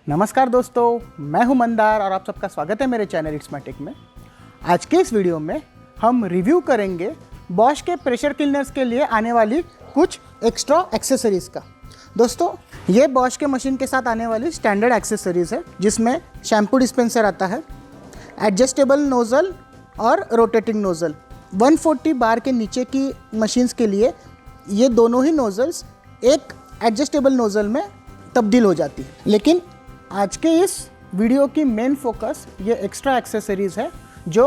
नमस्कार दोस्तों, मैं हूं मंदार और आप सबका स्वागत है मेरे चैनल इट्स माय टेक में। आज के इस वीडियो में हम रिव्यू करेंगे बॉश के प्रेशर क्लीनर्स के लिए आने वाली कुछ एक्स्ट्रा एक्सेसरीज़ का। दोस्तों, ये बॉश के मशीन के साथ आने वाली स्टैंडर्ड एक्सेसरीज़ है, जिसमें शैम्पू डिस्पेंसर आता है, एडजस्टेबल नोज़ल और रोटेटिंग नोज़ल। 140 बार के नीचे की मशीन्स के लिए ये दोनों ही नोज़ल्स एक एडजस्टेबल नोज़ल में तब्दील हो जाती है। लेकिन आज के इस वीडियो की मेन फोकस ये एक्स्ट्रा एक्सेसरीज़ है जो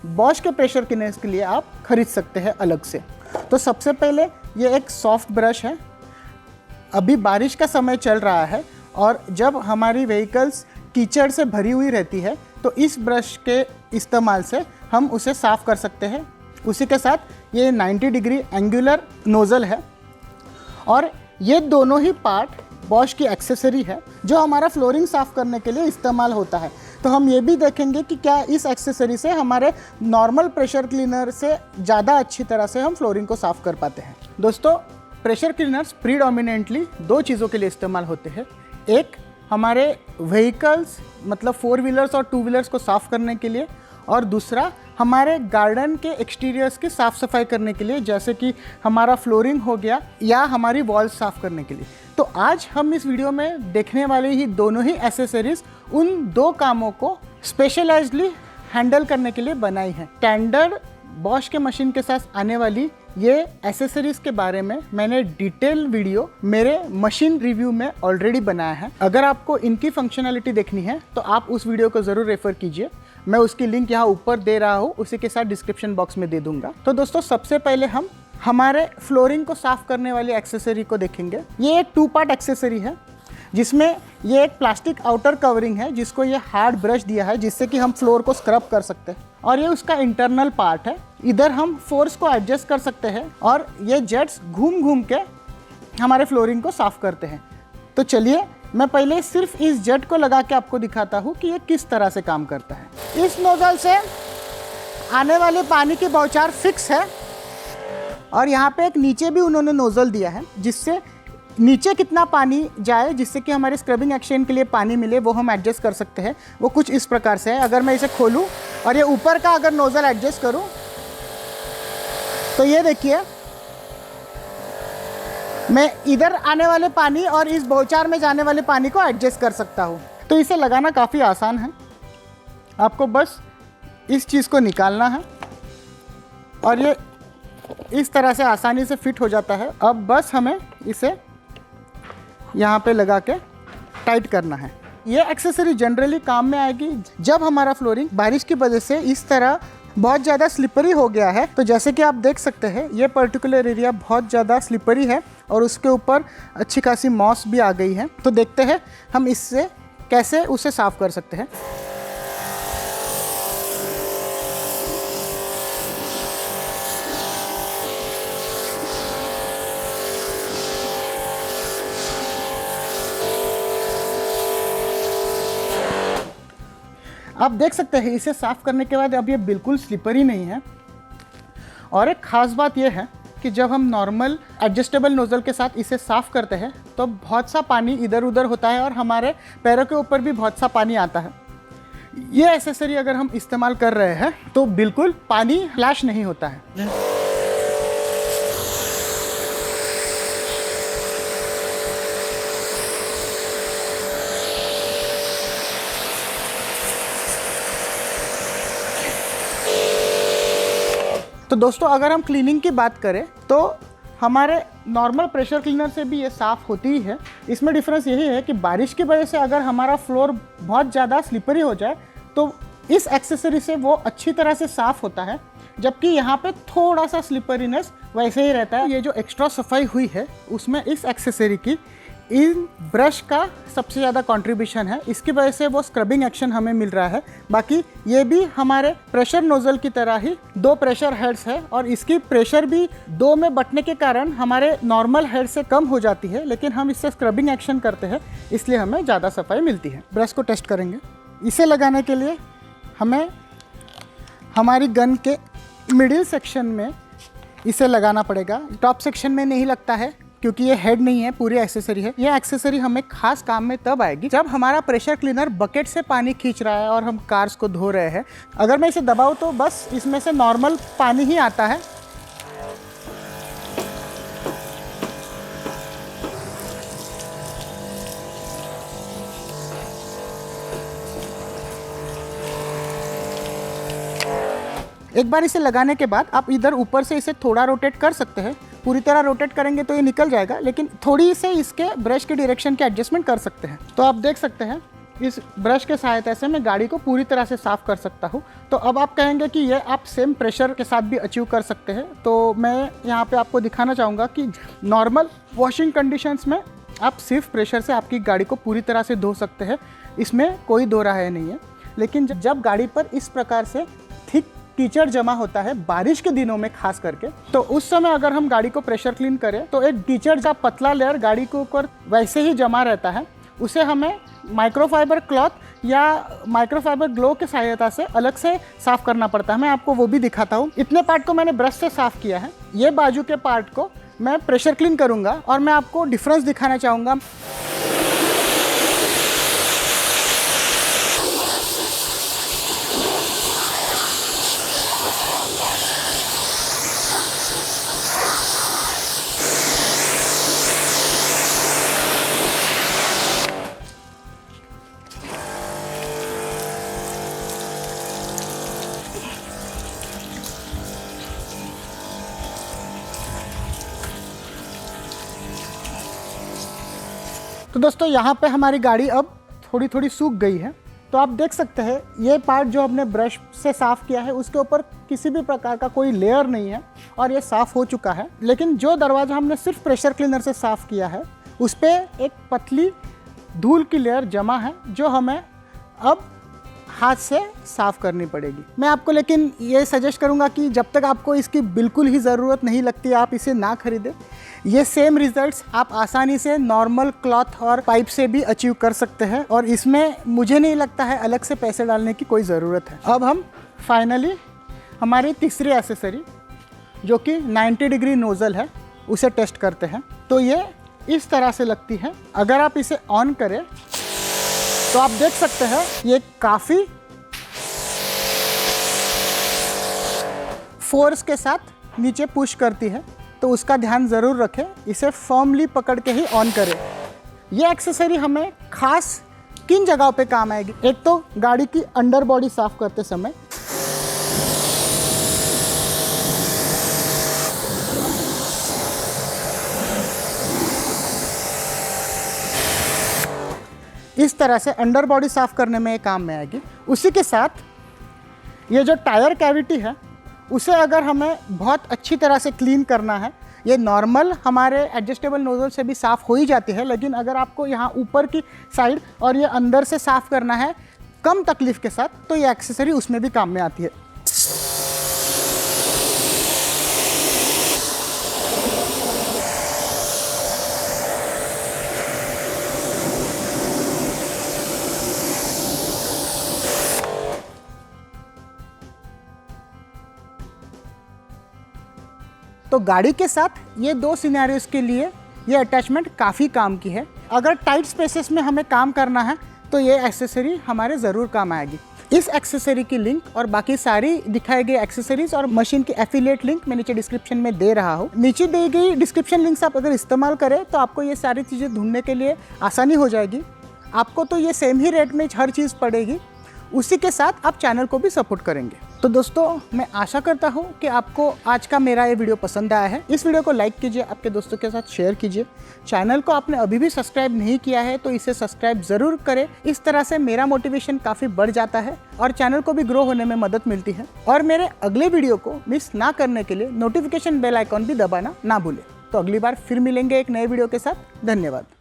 बॉश के प्रेशर क्लीनर्स के लिए आप खरीद सकते हैं अलग से। तो सबसे पहले ये एक सॉफ्ट ब्रश है। अभी बारिश का समय चल रहा है और जब हमारी व्हीकल्स कीचड़ से भरी हुई रहती है तो इस ब्रश के इस्तेमाल से हम उसे साफ़ कर सकते हैं। उसी के साथ ये 90 डिग्री एंगुलर नोज़ल है और ये दोनों ही पार्ट बॉश की एक्सेसरी है जो हमारा फ्लोरिंग साफ़ करने के लिए इस्तेमाल होता है। तो हम ये भी देखेंगे कि क्या इस एक्सेसरी से हमारे नॉर्मल प्रेशर क्लीनर से ज़्यादा अच्छी तरह से हम फ्लोरिंग को साफ़ कर पाते हैं। दोस्तों, प्रेशर क्लीनर्स प्रीडोमिनेंटली दो चीज़ों के लिए इस्तेमाल होते हैं। एक हमारे व्हीकल्स मतलब 4 व्हीलर्स और 2 व्हीलर्स को साफ़ करने के लिए, और दूसरा हमारे गार्डन के एक्सटीरियर्स की साफ़ सफाई करने के लिए, जैसे कि हमारा फ्लोरिंग हो गया या हमारी वॉल्स साफ़ करने के लिए। तो आज हम इस वीडियो में देखने वाले ही दोनों ही एसेसरीज़ उन दो कामों को स्पेशलाइज्डली हैंडल करने के लिए बनाई हैं। स्टैंडर्ड बॉश के मशीन के साथ आने वाली ये एसेसरीज़ के बारे में मैंने डिटेल वीडियो मेरे मशीन रिव्यू में ऑलरेडी बनाया है। अगर आपको इनकी फंक्शनैलिटी देखनी है तो आप उस वीडियो को ज़रूर रेफ़र कीजिए। मैं उसकी लिंक यहाँ ऊपर दे रहा हूँ, उसी के साथ डिस्क्रिप्शन बॉक्स में दे दूँगा। तो दोस्तों, सबसे पहले हम हमारे फ्लोरिंग को साफ़ करने वाली एक्सेसरी को देखेंगे। ये एक 2 पार्ट एक्सेसरी है जिसमें ये एक प्लास्टिक आउटर कवरिंग है जिसको ये हार्ड ब्रश दिया है जिससे कि हम फ्लोर को स्क्रब कर सकते हैं, और ये उसका इंटरनल पार्ट है। इधर हम फोर्स को एडजस्ट कर सकते हैं और ये जेट्स घूम घूम के हमारे फ्लोरिंग को साफ़ करते हैं। तो चलिए मैं पहले सिर्फ इस जेट को लगा के आपको दिखाता हूँ कि ये किस तरह से काम करता है। इस नोज़ल से आने वाले पानी की बौछार फिक्स है और यहाँ पे एक नीचे भी उन्होंने नोज़ल दिया है जिससे नीचे कितना पानी जाए, जिससे कि हमारे स्क्रबिंग एक्शन के लिए पानी मिले, वो हम एडजस्ट कर सकते हैं। वो कुछ इस प्रकार से है। अगर मैं इसे खोलूँ और ये ऊपर का अगर नोज़ल एडजस्ट करूँ तो ये देखिए, मैं इधर आने वाले पानी और इस बौछार में जाने वाले पानी को एडजस्ट कर सकता हूँ। तो इसे लगाना काफ़ी आसान है। आपको बस इस चीज़ को निकालना है और ये इस तरह से आसानी से फिट हो जाता है। अब बस हमें इसे यहाँ पे लगा के टाइट करना है। ये एक्सेसरी जनरली काम में आएगी जब हमारा फ्लोरिंग बारिश की वजह से इस तरह बहुत ज़्यादा स्लिपरी हो गया है। तो जैसे कि आप देख सकते हैं, ये पर्टिकुलर एरिया बहुत ज़्यादा स्लिपरी है और उसके ऊपर अच्छी खासी मॉस भी आ गई है। तो देखते हैं हम इससे कैसे उसे साफ़ कर सकते हैं। आप देख सकते हैं इसे साफ़ करने के बाद अब ये बिल्कुल स्लिपरी नहीं है। और एक ख़ास बात यह है कि जब हम नॉर्मल एडजस्टेबल नोज़ल के साथ इसे साफ़ करते हैं तो बहुत सा पानी इधर उधर होता है और हमारे पैरों के ऊपर भी बहुत सा पानी आता है। ये एक्सेसरी अगर हम इस्तेमाल कर रहे हैं तो बिल्कुल पानी फ्लैश नहीं होता है। तो दोस्तों, अगर हम क्लीनिंग की बात करें तो हमारे नॉर्मल प्रेशर क्लीनर से भी ये साफ़ होती ही है। इसमें डिफरेंस यही है कि बारिश की वजह से अगर हमारा फ्लोर बहुत ज़्यादा स्लिपरी हो जाए तो इस एक्सेसरी से वो अच्छी तरह से साफ़ होता है, जबकि यहाँ पे थोड़ा सा स्लिपरीनेस वैसे ही रहता है। ये जो एक्स्ट्रा सफाई हुई है उसमें इस एक्सेसरी की इन ब्रश का सबसे ज़्यादा कंट्रीब्यूशन है। इसकी वजह से वो स्क्रबिंग एक्शन हमें मिल रहा है। बाकी ये भी हमारे प्रेशर नोज़ल की तरह ही 2 प्रेशर हेड्स है और इसकी प्रेशर भी 2 में बंटने के कारण हमारे नॉर्मल हेड से कम हो जाती है, लेकिन हम इससे स्क्रबिंग एक्शन करते हैं इसलिए हमें ज़्यादा सफाई मिलती है। ब्रश को टेस्ट करेंगे। इसे लगाने के लिए हमें हमारी गन के मिडिल सेक्शन में इसे लगाना पड़ेगा। टॉप सेक्शन में नहीं लगता है क्योंकि ये हेड नहीं है, पूरी एक्सेसरी है। ये एक्सेसरी हमें खास काम में तब आएगी जब हमारा प्रेशर क्लीनर बकेट से पानी खींच रहा है और हम कार्स को धो रहे हैं। अगर मैं इसे दबाऊँ तो बस इसमें से नॉर्मल पानी ही आता है। एक बार इसे लगाने के बाद आप इधर ऊपर से इसे थोड़ा रोटेट कर सकते हैं। पूरी तरह रोटेट करेंगे तो ये निकल जाएगा, लेकिन थोड़ी से इसके ब्रश के डायरेक्शन के एडजस्टमेंट कर सकते हैं। तो आप देख सकते हैं इस ब्रश के सहायता से मैं गाड़ी को पूरी तरह से साफ़ कर सकता हूँ। तो अब आप कहेंगे कि ये आप सेम प्रेशर के साथ भी अचीव कर सकते हैं। तो मैं यहाँ पे आपको दिखाना चाहूँगा कि नॉर्मल वॉशिंग कंडीशंस में आप सिर्फ प्रेशर से आपकी गाड़ी को पूरी तरह से धो सकते हैं, इसमें कोई दो राय नहीं है। लेकिन जब गाड़ी पर इस प्रकार से थिक कीचड़ जमा होता है बारिश के दिनों में खास करके, तो उस समय अगर हम गाड़ी को प्रेशर क्लीन करें तो एक कीचड़ का पतला लेयर गाड़ी के ऊपर वैसे ही जमा रहता है। उसे हमें माइक्रोफाइबर क्लॉथ या माइक्रोफाइबर ग्लो की सहायता से अलग से साफ़ करना पड़ता है। मैं आपको वो भी दिखाता हूँ। इतने पार्ट को मैंने ब्रश से साफ़ किया है। ये बाजू के पार्ट को मैं प्रेशर क्लीन करूँगा और मैं आपको डिफरेंस दिखाना चाहूँगा। तो दोस्तों यहाँ पे हमारी गाड़ी अब थोड़ी थोड़ी सूख गई है। तो आप देख सकते हैं ये पार्ट जो हमने ब्रश से साफ़ किया है उसके ऊपर किसी भी प्रकार का कोई लेयर नहीं है और ये साफ़ हो चुका है। लेकिन जो दरवाज़ा हमने सिर्फ प्रेशर क्लीनर से साफ़ किया है उस पर एक पतली धूल की लेयर जमा है जो हमें अब हाथ से साफ़ करनी पड़ेगी। मैं आपको लेकिन ये सजेस्ट करूँगा कि जब तक आपको इसकी बिल्कुल ही ज़रूरत नहीं लगती आप इसे ना खरीदें। ये सेम रिजल्ट्स आप आसानी से नॉर्मल क्लॉथ और पाइप से भी अचीव कर सकते हैं और इसमें मुझे नहीं लगता है अलग से पैसे डालने की कोई ज़रूरत है। अब हम फाइनली हमारी तीसरी एक्सेसरी जो कि 90 डिग्री नोज़ल है उसे टेस्ट करते हैं। तो ये इस तरह से लगती है। अगर आप इसे ऑन करें तो आप देख सकते हैं ये काफ़ी फोर्स के साथ नीचे पुश करती है, तो उसका ध्यान ज़रूर रखें। इसे फर्मली पकड़ के ही ऑन करें। ये एक्सेसरी हमें खास किन जगहों पे काम आएगी? एक तो गाड़ी की अंडर बॉडी साफ़ करते समय, इस तरह से अंडर बॉडी साफ़ करने में ये काम में आएगी। उसी के साथ ये जो टायर कैविटी है उसे अगर हमें बहुत अच्छी तरह से क्लीन करना है, ये नॉर्मल हमारे एडजस्टेबल नोज़ल से भी साफ़ हो ही जाती है, लेकिन अगर आपको यहाँ ऊपर की साइड और ये अंदर से साफ़ करना है कम तकलीफ़ के साथ, तो ये एक्सेसरी उसमें भी काम में आती है। तो गाड़ी के साथ ये दो सिनेरियोस के लिए ये अटैचमेंट काफ़ी काम की है। अगर टाइट स्पेसेस में हमें काम करना है तो ये एक्सेसरी हमारे ज़रूर काम आएगी। इस एक्सेसरी की लिंक और बाकी सारी दिखाई गई एक्सेसरीज और मशीन की एफिलिएट लिंक मैं नीचे डिस्क्रिप्शन में दे रहा हूँ। नीचे दी गई डिस्क्रिप्शन लिंक्स आप अगर इस्तेमाल करें तो आपको ये सारी चीज़ें ढूंढने के लिए आसानी हो जाएगी। आपको तो ये सेम ही रेट में हर चीज़ पड़ेगी। उसी के साथ आप चैनल को भी सपोर्ट करेंगे। तो दोस्तों मैं आशा करता हूँ कि आपको आज का मेरा ये वीडियो पसंद आया है। इस वीडियो को लाइक कीजिए, आपके दोस्तों के साथ शेयर कीजिए। चैनल को आपने अभी भी सब्सक्राइब नहीं किया है तो इसे सब्सक्राइब ज़रूर करें। इस तरह से मेरा मोटिवेशन काफ़ी बढ़ जाता है और चैनल को भी ग्रो होने में मदद मिलती है। और मेरे अगले वीडियो को मिस ना करने के लिए नोटिफिकेशन बेल आइकॉन भी दबाना ना भूलें। तो अगली बार फिर मिलेंगे एक नए वीडियो के साथ। धन्यवाद।